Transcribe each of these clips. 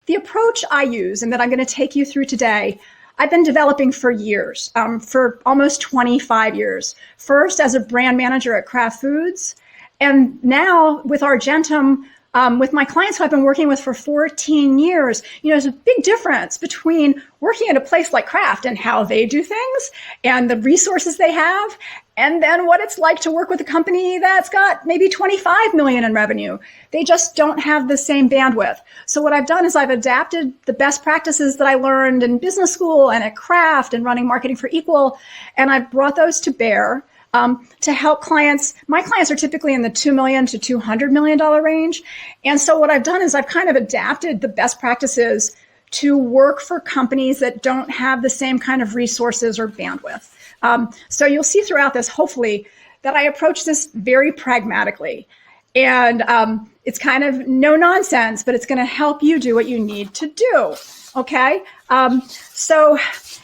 The approach I use and that I'm going to take you through today, I've been developing for years, for almost 25 years. First as a brand manager at Kraft Foods, and now with Argentum, with my clients who I've been working with for 14 years, there's a big difference between working at a place like Kraft and how they do things and the resources they have, and then what it's like to work with a company that's got maybe 25 million in revenue. They just don't have the same bandwidth. So what I've done is I've adapted the best practices that I learned in business school and at Kraft and running Marketing for Equal, and I've brought those to bear to help clients. My clients are typically in the $2 million to $200 million range. And so what I've done is I've kind of adapted the best practices to work for companies that don't have the same kind of resources or bandwidth. So you'll see throughout this, hopefully, that I approach this very pragmatically. And it's kind of no nonsense, but it's going to help you do what you need to do. Okay? So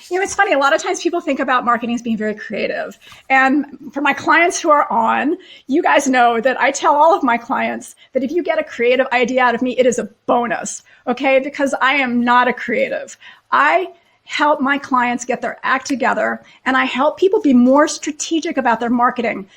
it's funny. A lot of times people think about marketing as being very creative. And for my clients who are on, you guys know that I tell all of my clients that if you get a creative idea out of me, it is a bonus. Okay? Because I am not a creative. I help my clients get their act together, and I help people be more strategic about their marketing.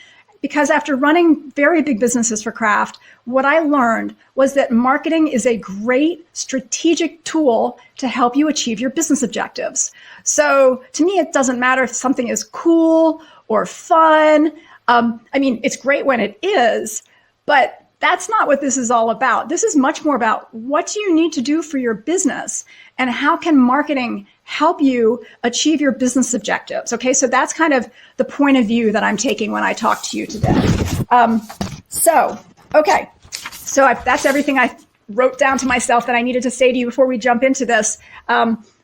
Because after running very big businesses for Kraft, what I learned was that marketing is a great strategic tool to help you achieve your business objectives. So to me, it doesn't matter if something is cool or fun. It's great when it is, but that's not what this is all about. This is much more about what do you need to do for your business and how can marketing help you achieve your business objectives. Okay, so that's kind of the point of view that I'm taking when I talk to you today. So that's everything I wrote down to myself that I needed to say to you before we jump into this.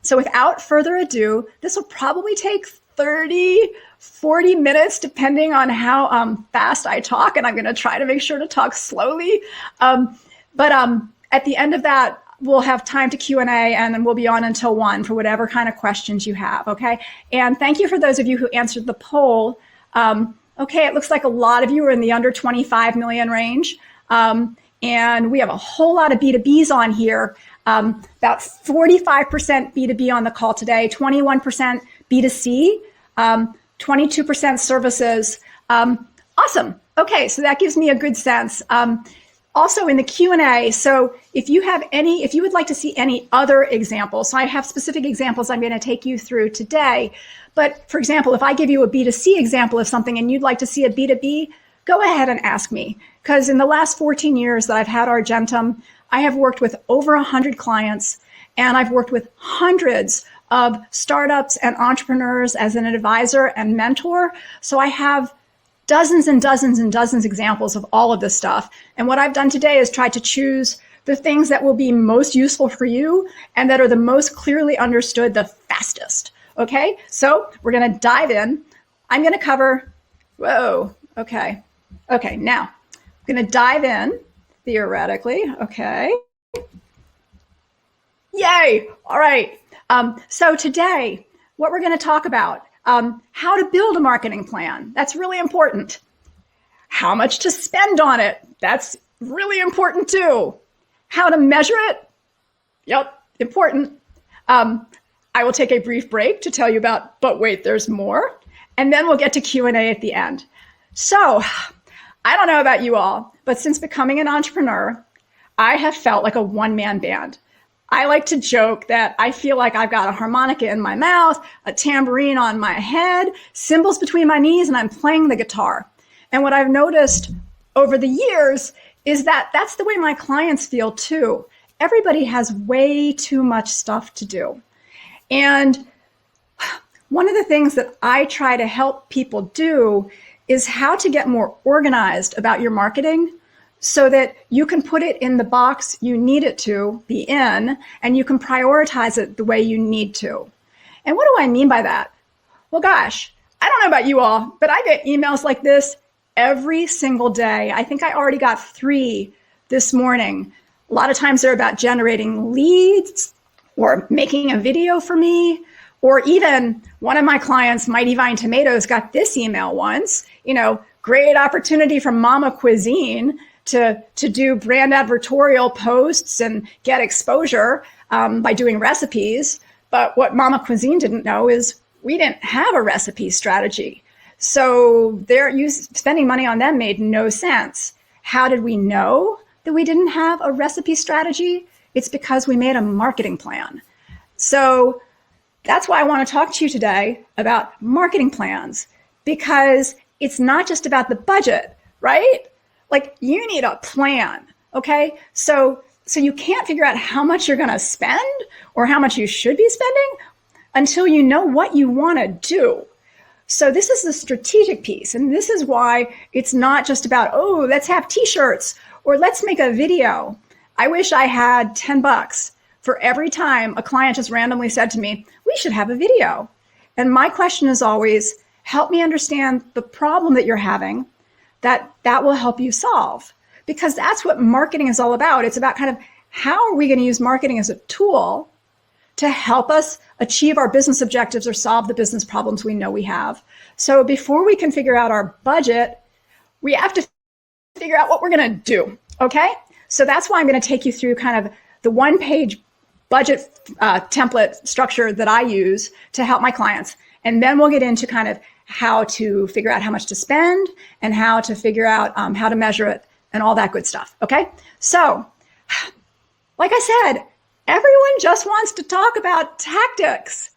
So without further ado, this will probably take 30, 40 minutes, depending on how fast I talk, and I'm going to try to make sure to talk slowly. But at the end of that, we'll have time to Q&A, and then we'll be on until 1 for whatever kind of questions you have, okay? And thank you for those of you who answered the poll. Okay, it looks like a lot of you are in the under 25 million range, and we have a whole lot of B2Bs on here, about 45% B2B on the call today, 21% B2C, 22% services. Awesome. Okay, so that gives me a good sense. Also in the Q&A, so if you would like to see any other examples, so I have specific examples I'm going to take you through today. But for example, if I give you a B2C example of something and you'd like to see a B2B, go ahead and ask me. Because in the last 14 years that I've had Argentum, I have worked with over 100 clients, and I've worked with hundreds of startups and entrepreneurs as an advisor and mentor. So I have dozens and dozens and dozens of examples of all of this stuff. And what I've done today is try to choose the things that will be most useful for you and that are the most clearly understood the fastest. Okay, so we're going to dive in. I'm going to cover, okay, now I'm going to dive in theoretically. Okay. Yay. All right. So today, what we're going to talk about, how to build a marketing plan. That's really important. How much to spend on it. That's really important too. How to measure it. Yep, important. I will take a brief break to tell you about, but wait, there's more. And then we'll get to Q&A at the end. So I don't know about you all, but since becoming an entrepreneur, I have felt like a one-man band. I like to joke that I feel like I've got a harmonica in my mouth, a tambourine on my head, cymbals between my knees, and I'm playing the guitar. And what I've noticed over the years is that that's the way my clients feel too. Everybody has way too much stuff to do. And one of the things that I try to help people do is how to get more organized about your marketing so that you can put it in the box you need it to be in, and you can prioritize it the way you need to. And what do I mean by that? Well, gosh, I don't know about you all, but I get emails like this every single day. I think I already got 3 this morning. A lot of times they're about generating leads or making a video for me, or even one of my clients, Mighty Vine Tomatoes, got this email once, great opportunity from Mama Cuisine to do brand advertorial posts and get exposure by doing recipes. But what Mama Cuisine didn't know is we didn't have a recipe strategy. So spending money on them made no sense. How did we know that we didn't have a recipe strategy? It's because we made a marketing plan. So that's why I want to talk to you today about marketing plans, because it's not just about the budget, right? Like, you need a plan, okay? So you can't figure out how much you're going to spend or how much you should be spending until you know what you want to do. So this is the strategic piece. And this is why it's not just about, oh, let's have t-shirts or let's make a video. I wish I had $10 for every time a client just randomly said to me, we should have a video. And my question is always, help me understand the problem that you're having that will help you solve. Because that's what marketing is all about. It's about kind of how are we going to use marketing as a tool to help us achieve our business objectives or solve the business problems we know we have. So before we can figure out our budget, we have to figure out what we're going to do, okay? So that's why I'm going to take you through kind of the one-page budget template structure that I use to help my clients. And then we'll get into kind of how to figure out how much to spend and how to figure out how to measure it and all that good stuff, okay? So, like I said, everyone just wants to talk about tactics.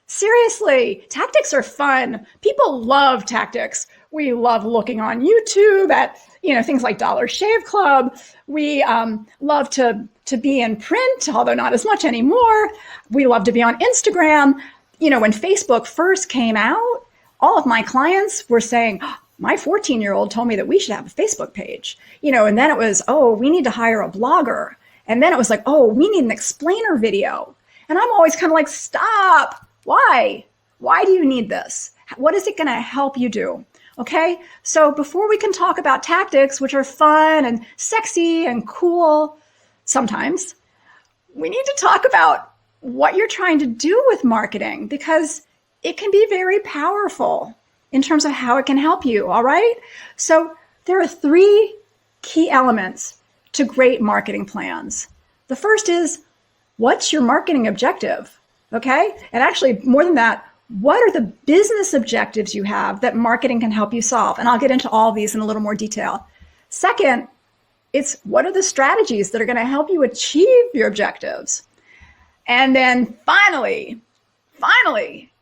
Seriously, tactics are fun. People love tactics. We love looking on YouTube at, things like Dollar Shave Club. We love to be in print, although not as much anymore. We love to be on Instagram. When Facebook first came out, all of my clients were saying, oh, my 14-year-old told me that we should have a Facebook page. And then it was, oh, we need to hire a blogger. And then it was like, oh, we need an explainer video. And I'm always kind of like, stop. Why? Why do you need this? What is it going to help you do? Okay. So before we can talk about tactics, which are fun and sexy and cool, sometimes we need to talk about what you're trying to do with marketing, because it can be very powerful in terms of how it can help you. All right. So there are 3 key elements to great marketing plans. The first is, what's your marketing objective? Okay. And actually, more than that, what are the business objectives you have that marketing can help you solve? And I'll get into all of these in a little more detail. Second, it's what are the strategies that are going to help you achieve your objectives? And then finally,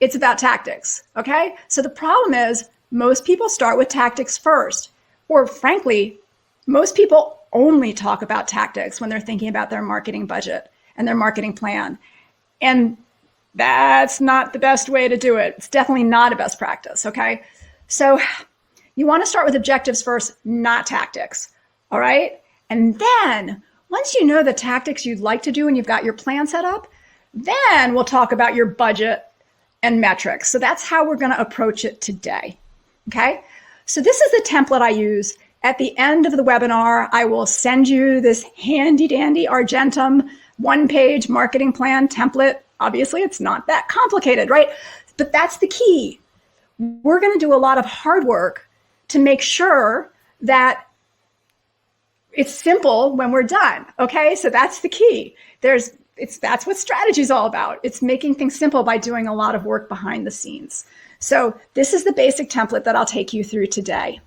it's about tactics. Okay. So the problem is most people start with tactics first, or frankly, most people only talk about tactics when they're thinking about their marketing budget and their marketing plan. And that's not the best way to do it. It's definitely not a best practice, okay? So you want to start with objectives first, not tactics, all right? And then once you know the tactics you'd like to do and you've got your plan set up, then we'll talk about your budget and metrics. So that's how we're going to approach it today, okay? So this is the template I use. At the end of the webinar, I will send you this handy dandy Argentum one-page marketing plan template. Obviously, it's not that complicated, right? But that's the key. We're going to do a lot of hard work to make sure that it's simple when we're done, okay? So that's the key. That's what strategy is all about. It's making things simple by doing a lot of work behind the scenes. So this is the basic template that I'll take you through today.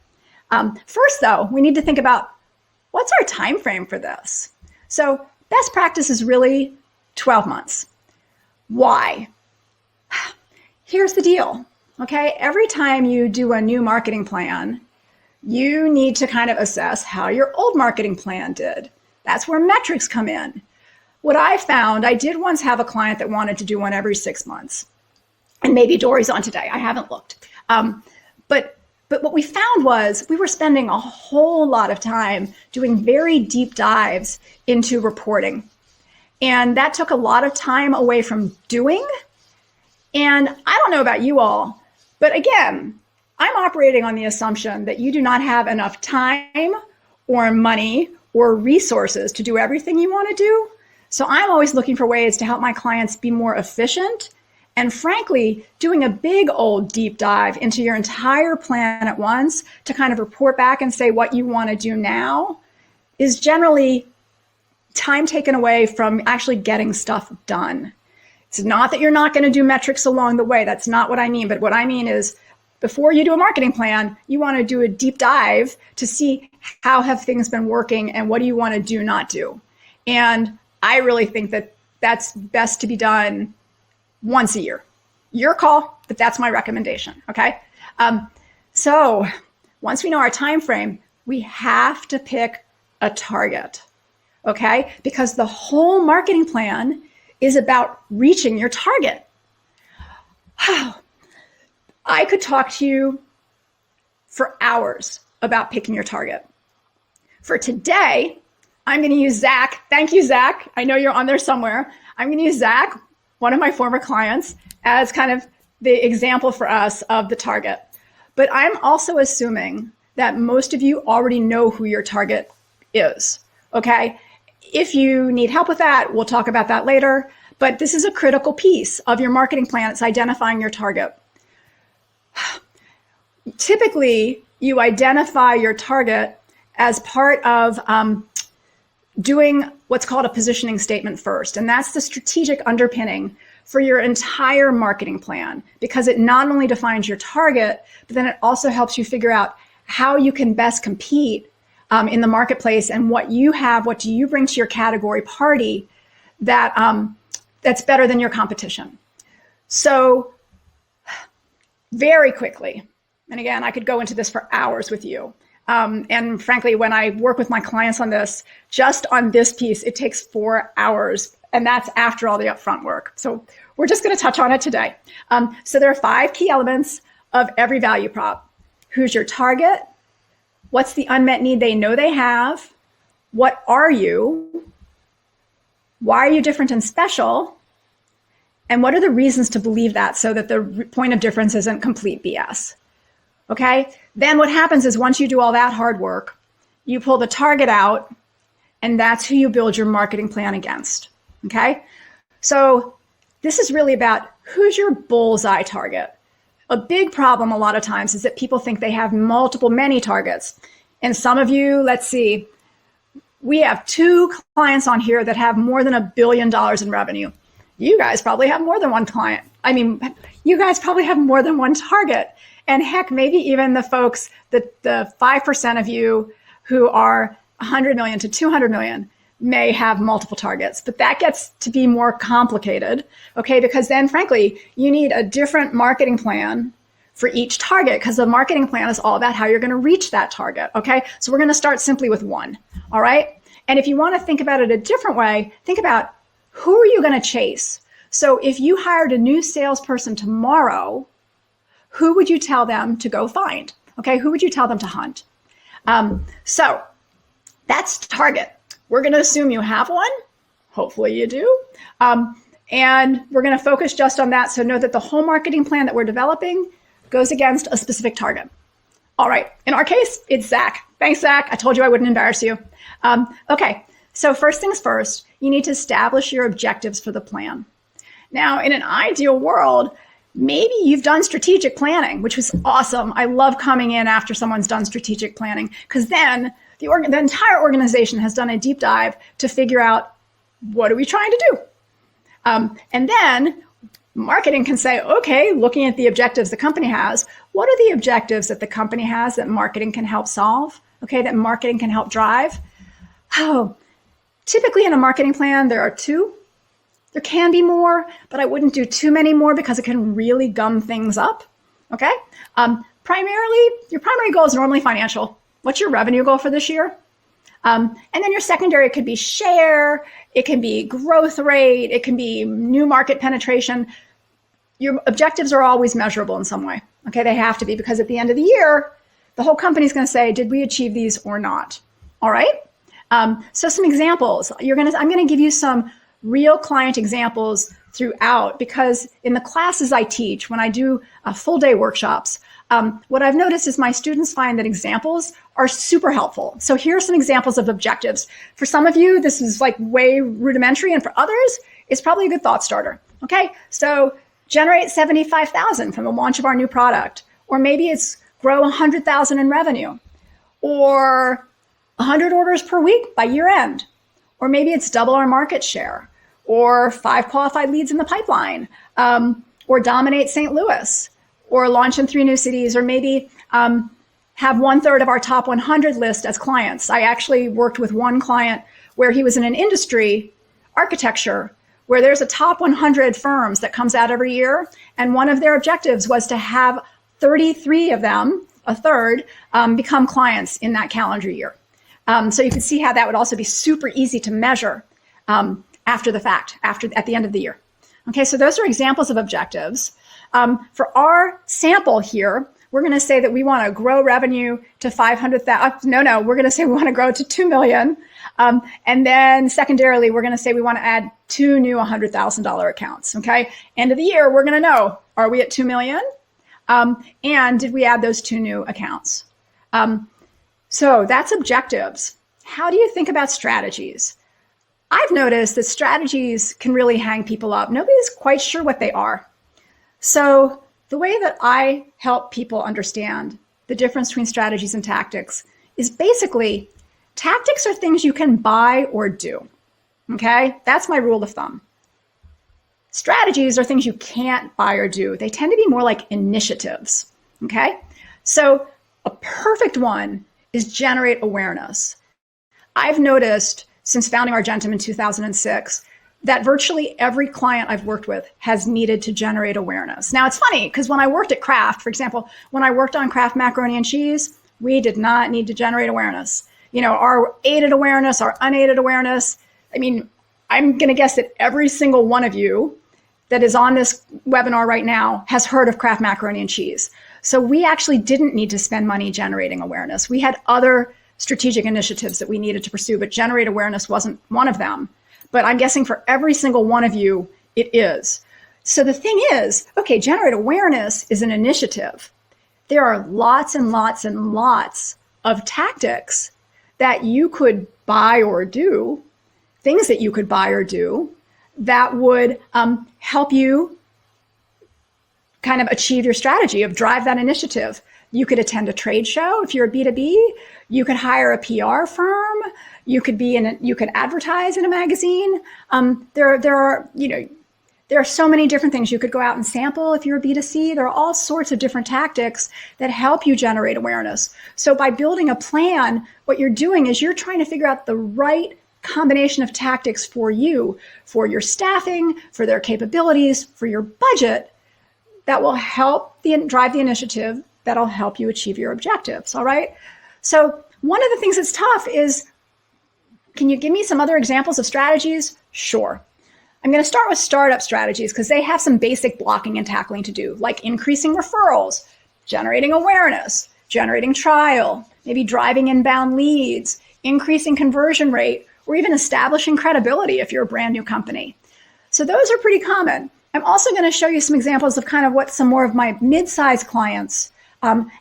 First, though, we need to think about what's our time frame for this. So best practice is really 12 months. Why? Here's the deal, okay? Every time you do a new marketing plan, you need to kind of assess how your old marketing plan did. That's where metrics come in. What I found, I did once have a client that wanted to do one every 6 months. And maybe Dory's on today. I haven't looked. But what we found was we were spending a whole lot of time doing very deep dives into reporting. And that took a lot of time away from doing. And I don't know about you all, but again, I'm operating on the assumption that you do not have enough time or money or resources to do everything you want to do. So I'm always looking for ways to help my clients be more efficient. And frankly, doing a big old deep dive into your entire plan at once to kind of report back and say what you want to do now is generally time taken away from actually getting stuff done. It's not that you're not going to do metrics along the way. That's not what I mean. But what I mean is before you do a marketing plan, you want to do a deep dive to see how have things been working and what do you want to do, not do. And I really think that that's best to be done once a year. Your call, but that's my recommendation. Okay. So once we know our time frame, we have to pick a target. Okay. Because the whole marketing plan is about reaching your target. I could talk to you for hours about picking your target. For today, I'm going to use Zach. Thank you, Zach. I know you're on there somewhere. I'm going to use Zach, one of my former clients, as kind of the example for us of the target. But I'm also assuming that most of you already know who your target is, okay? If you need help with that, we'll talk about that later. But this is a critical piece of your marketing plan. It's identifying your target. Typically, you identify your target as part of doing what's called a positioning statement first. And that's the strategic underpinning for your entire marketing plan, because it not only defines your target, but then it also helps you figure out how you can best compete in the marketplace and what you have, what do you bring to your category party that that's better than your competition. So very quickly, and again, I could go into this for hours with you. And frankly, when I work with my clients on this, just on this piece, it takes 4 hours, and that's after all the upfront work. So we're just going to touch on it today. So there are 5 key elements of every value prop. Who's your target? What's the unmet need they know they have? What are you? Why are you different and special? And what are the reasons to believe that, so that the point of difference isn't complete BS? Okay? Then what happens is once you do all that hard work, you pull the target out, and that's who you build your marketing plan against. Okay? So this is really about who's your bullseye target. A big problem a lot of times is that people think they have many targets. And some of you, let's see, we have 2 clients on here that have more than $1 billion in revenue. You guys probably have more than one client. I mean, you guys probably have more than one target. And heck, maybe even the folks, the 5% of you who are 100 million to 200 million may have multiple targets, but that gets to be more complicated, okay? Because then frankly, you need a different marketing plan for each target, because the marketing plan is all about how you're gonna reach that target, okay? So we're gonna start simply with one, all right? And if you wanna think about it a different way, think about who are you gonna chase? So if you hired a new salesperson tomorrow, who would you tell them to go find? Okay, who would you tell them to hunt? So that's target. We're going to assume you have one. Hopefully you do. And we're going to focus just on that. So know that the whole marketing plan that we're developing goes against a specific target. All right. In our case, it's Zach. Thanks, Zach. I told you I wouldn't embarrass you. Okay. So first things first, you need to establish your objectives for the plan. Now, in an ideal world, maybe you've done strategic planning, which was awesome. I love coming in after someone's done strategic planning, because then the entire organization has done a deep dive to figure out, what are we trying to do? And then marketing can say, okay, looking at the objectives the company has, what are the objectives that the company has that marketing can help solve? Okay, that marketing can help drive? Oh, typically in a marketing plan, there are 2. There can be more, but I wouldn't do too many more because it can really gum things up, okay? Primarily, your primary goal is normally financial. What's your revenue goal for this year? And then your secondary could be share, it can be growth rate, it can be new market penetration. Your objectives are always measurable in some way, okay? They have to be, because at the end of the year, the whole company is going to say, did we achieve these or not? All right? So some examples. I'm going to give you some real client examples throughout, because in the classes I teach, when I do full day workshops, what I've noticed is my students find that examples are super helpful. So here are some examples of objectives. For some of you, this is like way rudimentary, and for others, it's probably a good thought starter. Okay, so generate 75,000 from the launch of our new product, or maybe it's grow 100,000 in revenue, or 100 orders per week by year end. Or maybe it's double our market share, or 5 qualified leads in the pipeline, or dominate St. Louis, or launch in 3 new cities, or maybe have 1/3 of our top 100 list as clients. I actually worked with one client where he was in an industry, architecture, where there's a top 100 firms that comes out every year. And one of their objectives was to have 33 of them, a third, become clients in that calendar year. So you can see how that would also be super easy to measure after the fact, at the end of the year. Okay, so those are examples of objectives. For our sample here, we're going to say that we want to grow revenue to 500,000. No, we're going to say we want to grow to 2 million. And then secondarily, we're going to say we want to add 2 new $100,000 accounts. Okay, end of the year, we're going to know, are we at 2 million? And did we add those 2 new accounts? So that's objectives. How do you think about strategies? I've noticed that strategies can really hang people up. Nobody's quite sure what they are. So the way that I help people understand the difference between strategies and tactics is basically tactics are things you can buy or do. Okay, that's my rule of thumb. Strategies are things you can't buy or do. They tend to be more like initiatives. Okay, so a perfect one is generate awareness. I've noticed since founding Argentum in 2006 that virtually every client I've worked with has needed to generate awareness. Now, it's funny because when I worked at Kraft, for example, when I worked on Kraft macaroni and cheese, we did not need to generate awareness. You know, our aided awareness, our unaided awareness. I mean, I'm going to guess that every single one of you that is on this webinar right now has heard of Kraft macaroni and cheese. So we actually didn't need to spend money generating awareness. We had other strategic initiatives that we needed to pursue, but generate awareness wasn't one of them. But I'm guessing for every single one of you, it is. So the thing is, okay, generate awareness is an initiative. There are lots and lots and lots of tactics that you could buy or do, things that you could buy or do that would help you kind of achieve your strategy of drive that initiative. You could attend a trade show if you're a B2B. You could hire a PR firm. You could advertise in a magazine. There are so many different things. You could go out and sample if you're a B2C. There are all sorts of different tactics that help you generate awareness. So by building a plan, what you're doing is you're trying to figure out the right combination of tactics for you, for your staffing, for their capabilities, for your budget, that will help drive the initiative that'll help you achieve your objectives. All right. So one of the things that's tough is, can you give me some other examples of strategies? Sure. I'm going to start with startup strategies because they have some basic blocking and tackling to do, like increasing referrals, generating awareness, generating trial, maybe driving inbound leads, increasing conversion rate, or even establishing credibility if you're a brand new company. So those are pretty common. I'm also going to show you some examples of kind of what some more of my mid-sized clients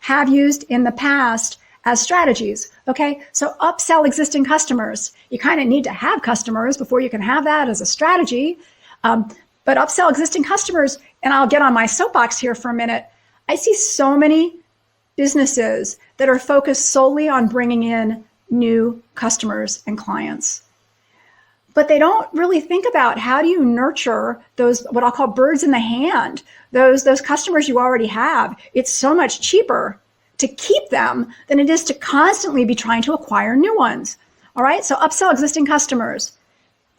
have used in the past as strategies. Okay, so upsell existing customers. You kind of need to have customers before you can have that as a strategy. But upsell existing customers, and I'll get on my soapbox here for a minute. I see so many businesses that are focused solely on bringing in new customers and clients. But they don't really think about how do you nurture those, what I'll call birds in the hand, those customers you already have. It's so much cheaper to keep them than it is to constantly be trying to acquire new ones. All right, so upsell existing customers.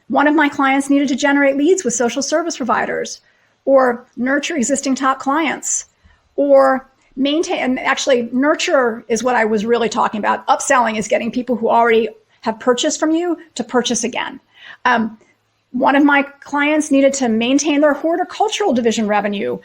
One of my clients needed to generate leads with social service providers, or nurture existing top clients, or maintain, and actually nurture is what I was really talking about. Upselling is getting people who already have purchased from you to purchase again. One of my clients needed to maintain their horticultural division revenue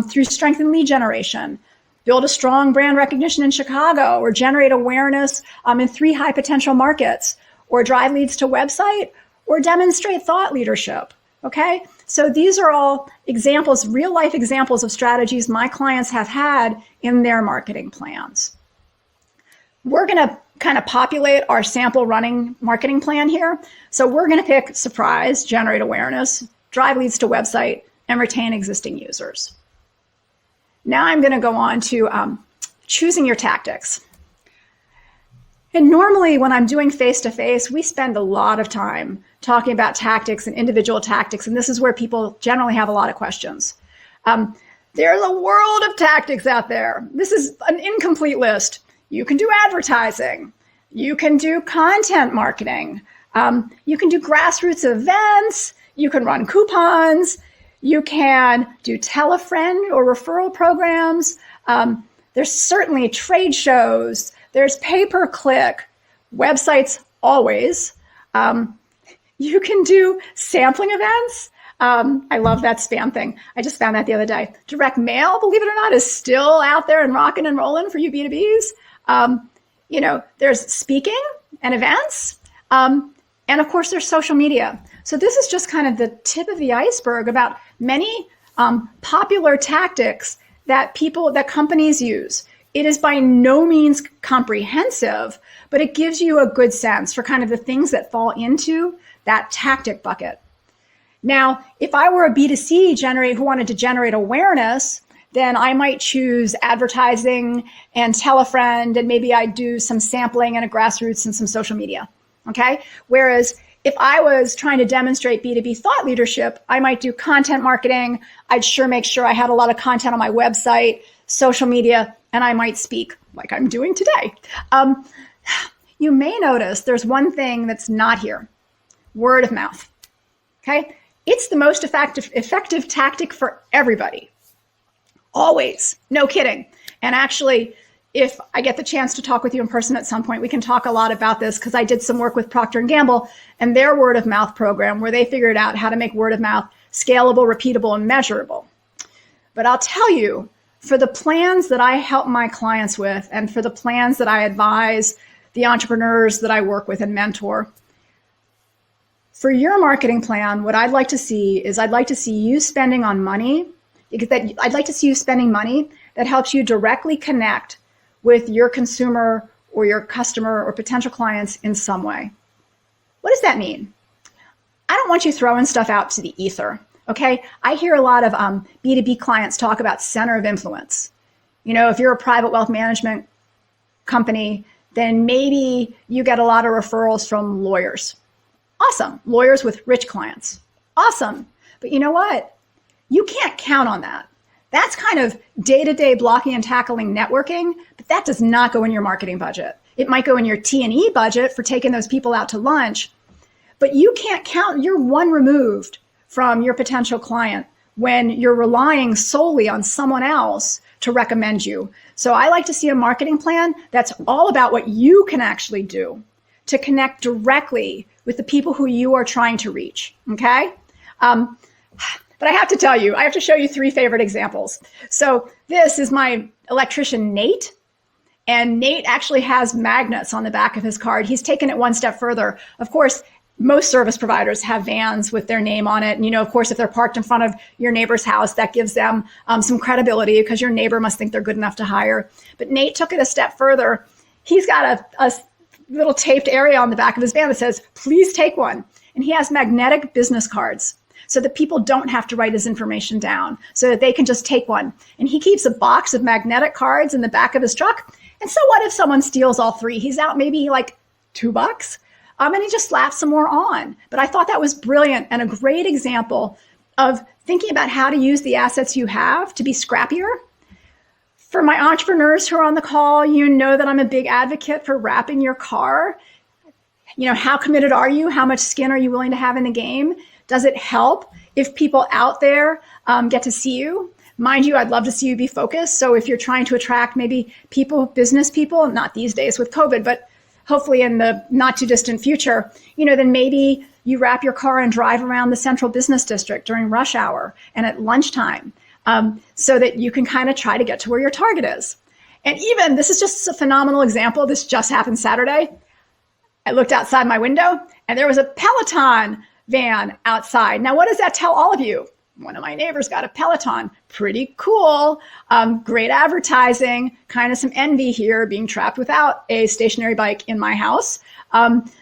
through strengthened lead generation, build a strong brand recognition in Chicago, or generate awareness in 3 high potential markets, or drive leads to website, or demonstrate thought leadership. Okay, so these are all examples, real life examples of strategies my clients have had in their marketing plans. We're going to kind of populate our sample running marketing plan here. So we're going to pick surprise, generate awareness, drive leads to website, and retain existing users. Now I'm going to go on to choosing your tactics. And normally when I'm doing face-to-face, we spend a lot of time talking about tactics and individual tactics. And this is where people generally have a lot of questions. There's a world of tactics out there. This is an incomplete list. You can do advertising. You can do content marketing. You can do grassroots events. You can run coupons. You can do tell a friend or referral programs. There's certainly trade shows. There's pay-per-click, websites always. You can do sampling events. I love that spam thing. I just found that the other day. Direct mail, believe it or not, is still out there and rocking and rolling for you B2Bs. There's speaking and events. And of course, there's social media. So this is just kind of the tip of the iceberg about many popular tactics that companies use. It is by no means comprehensive, but it gives you a good sense for kind of the things that fall into that tactic bucket. Now, if I were a B2C who wanted to generate awareness, then I might choose advertising and tell a friend, and maybe I'd do some sampling and a grassroots and some social media. Okay. Whereas if I was trying to demonstrate B2B thought leadership, I might do content marketing. I'd make sure I had a lot of content on my website, social media, and I might speak like I'm doing today. You may notice there's one thing that's not here: word of mouth. Okay. It's the most effective tactic for everybody. Always. No kidding. And actually, if I get the chance to talk with you in person at some point, we can talk a lot about this, because I did some work with Procter & Gamble and their word of mouth program, where they figured out how to make word of mouth scalable, repeatable, and measurable. But I'll tell you, for the plans that I help my clients with, and for the plans that I advise the entrepreneurs that I work with and mentor, for your marketing plan, what I'd like to see is you spending on money. I'd like to see you spending money that helps you directly connect with your consumer or your customer or potential clients in some way. What does that mean? I don't want you throwing stuff out to the ether, okay? I hear a lot of B2B clients talk about center of influence. If you're a private wealth management company, then maybe you get a lot of referrals from lawyers. Awesome. Lawyers with rich clients. Awesome. But you know what? You can't count on that. That's kind of day-to-day blocking and tackling networking, but that does not go in your marketing budget. It might go in your T&E budget for taking those people out to lunch, but you can't count. You're one removed from your potential client when you're relying solely on someone else to recommend you. So I like to see a marketing plan that's all about what you can actually do to connect directly with the people who you are trying to reach, okay? But I have to tell you, I have to show you 3 favorite examples. So this is my electrician, Nate. And Nate actually has magnets on the back of his card. He's taken it one step further. Of course, most service providers have vans with their name on it. And, of course, if they're parked in front of your neighbor's house, that gives them some credibility, because your neighbor must think they're good enough to hire. But Nate took it a step further. He's got a little taped area on the back of his van that says, "Please take one." And he has magnetic business cards, so that people don't have to write his information down, so that they can just take one. And he keeps a box of magnetic cards in the back of his truck. And so what if someone steals all 3? He's out maybe like $2, and he just slaps some more on. But I thought that was brilliant and a great example of thinking about how to use the assets you have to be scrappier. For my entrepreneurs who are on the call, you know that I'm a big advocate for wrapping your car. How committed are you? How much skin are you willing to have in the game? Does it help if people out there get to see you? Mind you, I'd love to see you be focused. So if you're trying to attract maybe business people, not these days with COVID, but hopefully in the not too distant future, then maybe you wrap your car and drive around the central business district during rush hour and at lunchtime, so that you can kind of try to get to where your target is. And even, this is just a phenomenal example. This just happened Saturday. I looked outside my window and there was a Peloton van outside. Now, what does that tell all of you? One of my neighbors got a Peloton. Pretty cool. Great advertising. Kind of some envy here, being trapped without a stationary bike in my house.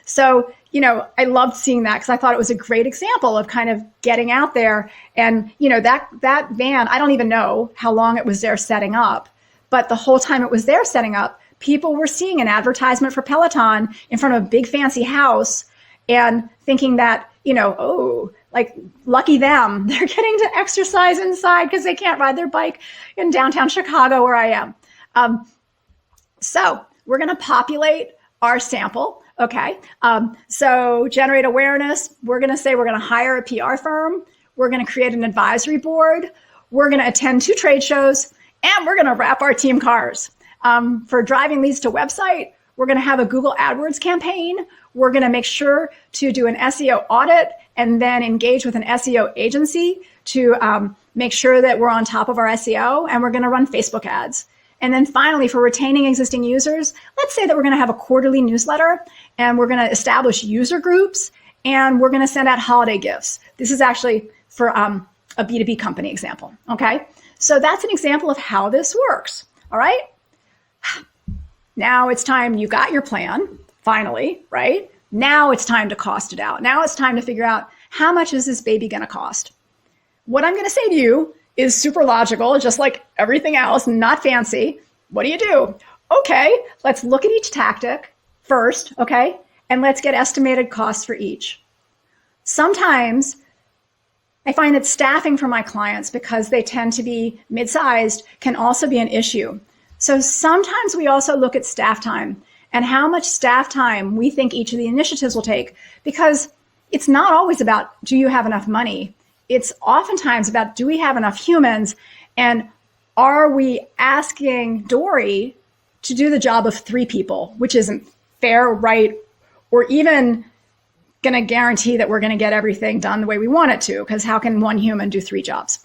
So I loved seeing that, because I thought it was a great example of kind of getting out there. And, that van, I don't even know how long it was there setting up, but the whole time it was there setting up, people were seeing an advertisement for Peloton in front of a big fancy house and thinking that, oh, like lucky them, they're getting to exercise inside because they can't ride their bike in downtown Chicago where I am. So we're going to populate our sample. Okay. So generate awareness. We're going to say we're going to hire a PR firm. We're going to create an advisory board. We're going to attend 2 trade shows, and we're going to wrap our team cars. For driving leads to website, we're going to have a Google AdWords campaign. We're going to make sure to do an SEO audit and then engage with an SEO agency to make sure that we're on top of our SEO, and we're going to run Facebook ads. And then finally, for retaining existing users, let's say that we're going to have a quarterly newsletter, and we're going to establish user groups, and we're going to send out holiday gifts. This is actually for a B2B company example, okay? So that's an example of how this works, all right? Now it's time, you got your plan, finally, right? Now it's time to cost it out. Now it's time to figure out, how much is this baby going to cost? What I'm going to say to you is super logical, just like everything else, not fancy. What do? Okay, let's look at each tactic first, okay? And let's get estimated costs for each. Sometimes I find that staffing for my clients, because they tend to be mid-sized, can also be an issue. So sometimes we also look at staff time and how much staff time we think each of the initiatives will take, because it's not always about, do you have enough money? It's oftentimes about, do we have enough humans, and are we asking Dory to do the job of 3 people, which isn't fair, right, or even going to guarantee that we're going to get everything done the way we want it to, because how can one human do 3 jobs?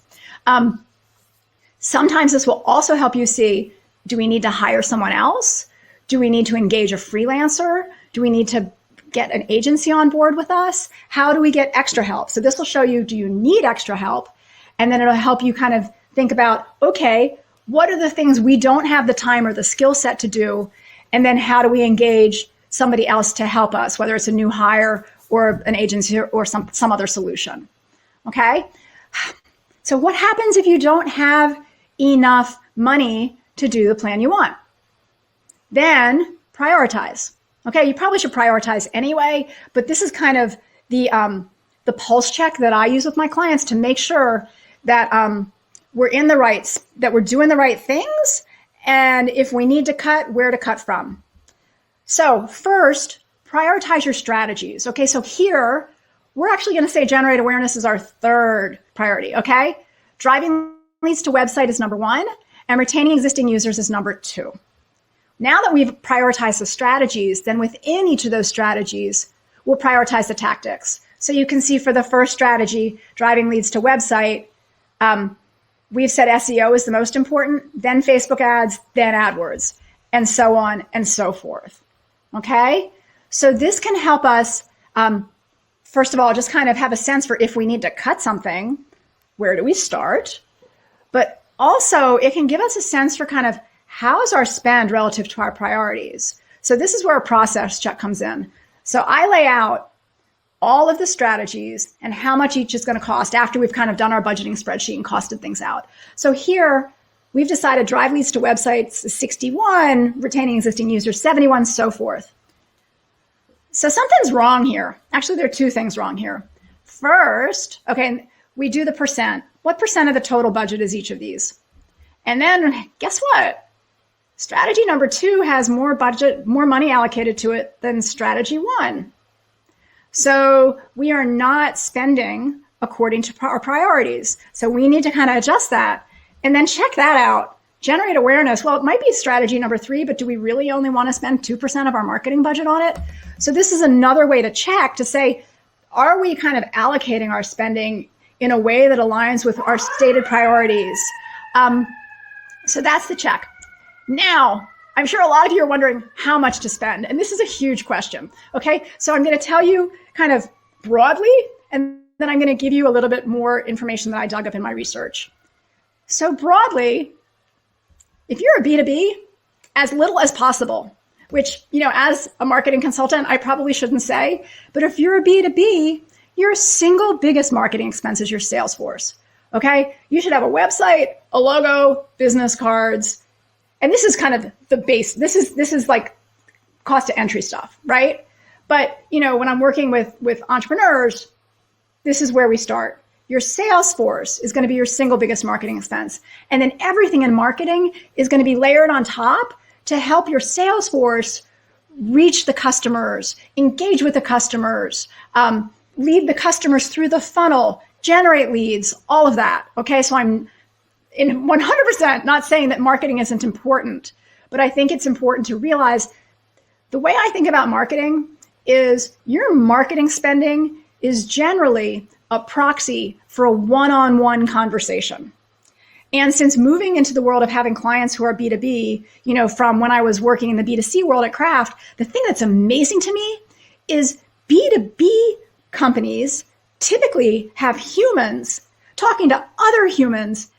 Sometimes this will also help you see, do we need to hire someone else? Do we need to engage a freelancer? Do we need to get an agency on board with us? How do we get extra help? So this will show you, do you need extra help? And then it'll help you kind of think about, okay, what are the things we don't have the time or the skill set to do? And then how do we engage somebody else to help us, whether it's a new hire or an agency or some other solution, okay? So what happens if you don't have enough money to do the plan you want? Then prioritize. Okay, you probably should prioritize anyway, but this is kind of the pulse check that I use with my clients to make sure that we're doing the right things, and if we need to cut, where to cut from. So first, prioritize your strategies. Okay, so here we're actually going to say generate awareness is our 3rd priority. Okay, driving leads to website is number 1, and retaining existing users is number 2. Now that we've prioritized the strategies, then within each of those strategies, we'll prioritize the tactics. So you can see for the first strategy, driving leads to website, we've said SEO is the most important, then Facebook ads, then AdWords, and so on and so forth. Okay? So this can help us, first of all, just kind of have a sense for if we need to cut something, where do we start? But also, it can give us a sense for kind of, how's our spend relative to our priorities? So this is where a process check comes in. So I lay out all of the strategies and how much each is going to cost after we've kind of done our budgeting spreadsheet and costed things out. So here we've decided drive leads to websites is 61, retaining existing users 71, so forth. So something's wrong here. Actually, there are 2 things wrong here. First, okay, we do the percent. What percent of the total budget is each of these? And then guess what? Strategy number 2 has more budget, more money allocated to it than strategy 1. So we are not spending according to our priorities. So we need to kind of adjust that and then check that out. Generate awareness. Well, it might be strategy number 3, but do we really only want to spend 2% of our marketing budget on it? So this is another way to check to say, are we kind of allocating our spending in a way that aligns with our stated priorities? So that's the check. Now, I'm sure a lot of you are wondering how much to spend, and this is a huge question, okay? So I'm going to tell you kind of broadly, and then I'm going to give you a little bit more information that I dug up in my research. So broadly, if you're a B2B, as little as possible, which, as a marketing consultant, I probably shouldn't say, but if you're a B2B, your single biggest marketing expense is your sales force, okay? You should have a website, a logo, business cards, and this is kind of the base. This is like cost to entry stuff, right? But when I'm working with entrepreneurs, this is where we start. Your sales force is going to be your single biggest marketing expense. And then everything in marketing is going to be layered on top to help your sales force reach the customers, engage with the customers, lead the customers through the funnel, generate leads, all of that. Okay, so I'm in 100% not saying that marketing isn't important, but I think it's important to realize the way I think about marketing is your marketing spending is generally a proxy for a one-on-one conversation. And since moving into the world of having clients who are B2B, from when I was working in the B2C world at Kraft, the thing that's amazing to me is B2B companies typically have humans talking to other humans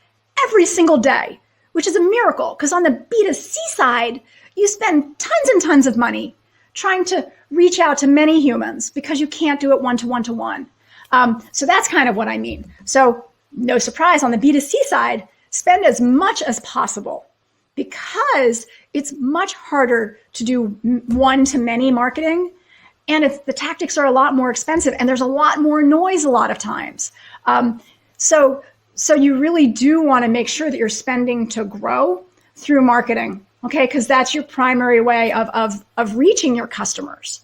every single day, which is a miracle because on the B2C side, you spend tons and tons of money trying to reach out to many humans because you can't do it one-to-one-to-one. So that's kind of what I mean. So no surprise on the B2C side, spend as much as possible because it's much harder to do one-to-many marketing. And the tactics are a lot more expensive and there's a lot more noise a lot of times. So you really do want to make sure that you're spending to grow through marketing, okay? Because that's your primary way of reaching your customers.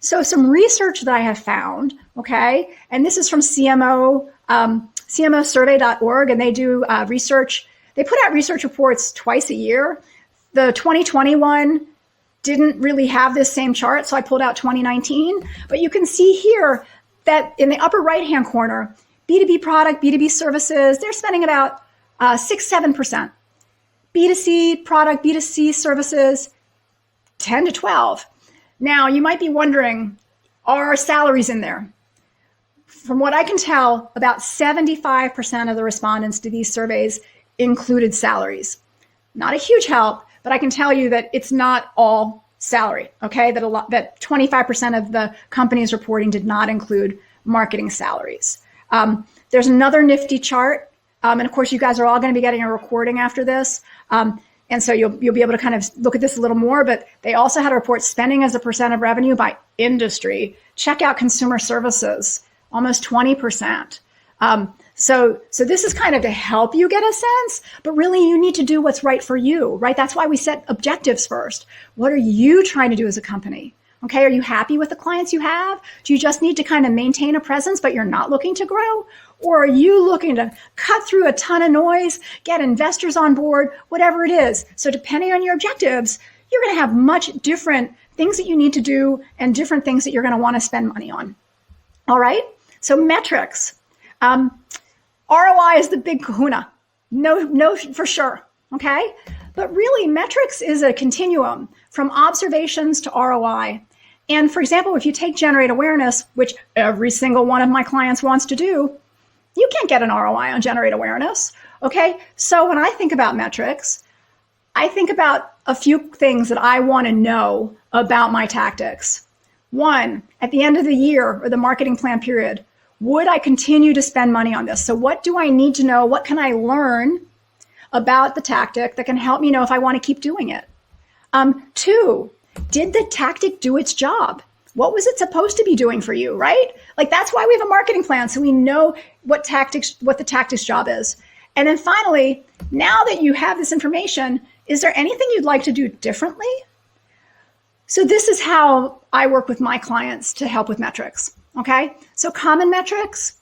So some research that I have found, okay, and this is from CMOsurvey.org, and they do research. They put out research reports twice a year. The 2021 didn't really have this same chart, so I pulled out 2019. But you can see here that in the upper right-hand corner, B2B product, B2B services, they're spending about 6-7%. B2C product, B2C services, 10 to 12. Now, you might be wondering, are salaries in there? From what I can tell, about 75% of the respondents to these surveys included salaries. Not a huge help, but I can tell you that it's not all salary, okay? That 25% of the companies reporting did not include marketing salaries. There's another nifty chart, and of course, you guys are all going to be getting a recording after this. And so you'll be able to kind of look at this a little more, but they also had a report spending as a percent of revenue by industry. Check out consumer services, almost 20%. So this is kind of to help you get a sense, but really you need to do what's right for you, right? That's why we set objectives first. What are you trying to do as a company? Okay, are you happy with the clients you have? Do you just need to kind of maintain a presence, but you're not looking to grow? Or are you looking to cut through a ton of noise, get investors on board, whatever it is? So depending on your objectives, you're going to have much different things that you need to do and different things that you're going to want to spend money on. All right, so metrics. ROI is the big kahuna. No, for sure, okay? But really, metrics is a continuum from observations to ROI. And for example, if you take generate awareness, which every single one of my clients wants to do, you can't get an ROI on generate awareness, okay? So when I think about metrics, I think about a few things that I want to know about my tactics. One, at the end of the year or the marketing plan period, would I continue to spend money on this? So what do I need to know? What can I learn about the tactic that can help me know if I want to keep doing it? Two, did the tactic do its job? What was it supposed to be doing for you, right? Like that's why we have a marketing plan, so we know what the tactics job is. And then finally, now that you have this information, is there anything you'd like to do differently? So this is how I work with my clients to help with metrics, okay? So common metrics,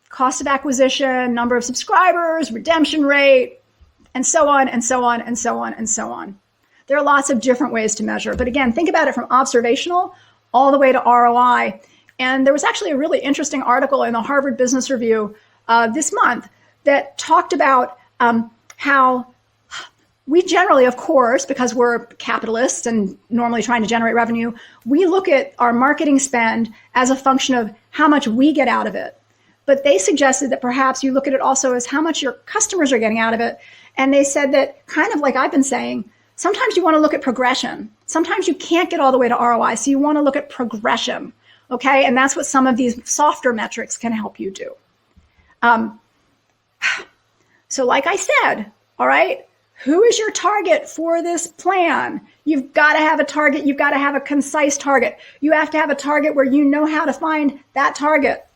cost of acquisition, number of subscribers, redemption rate, and so on, and so on, and so on, and so on. There are lots of different ways to measure. But again, think about it from observational all the way to ROI. And there was actually a really interesting article in the Harvard Business Review this month that talked about how we generally, of course, because we're capitalists and normally trying to generate revenue, we look at our marketing spend as a function of how much we get out of it. But they suggested that perhaps you look at it also as how much your customers are getting out of it. And they said that kind of like I've been saying, sometimes you want to look at progression. Sometimes you can't get all the way to ROI, so you want to look at progression, okay? And that's what some of these softer metrics can help you do. So like I said, all right, Who is your target for this plan? You've got to have a target. You've got to have a concise target. You have to have a target where you know how to find that target.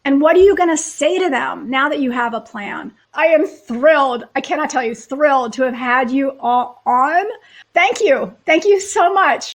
And what are you going to say to them now that you have a plan? I am thrilled. I cannot tell you, thrilled to have had you all on. Thank you. Thank you so much.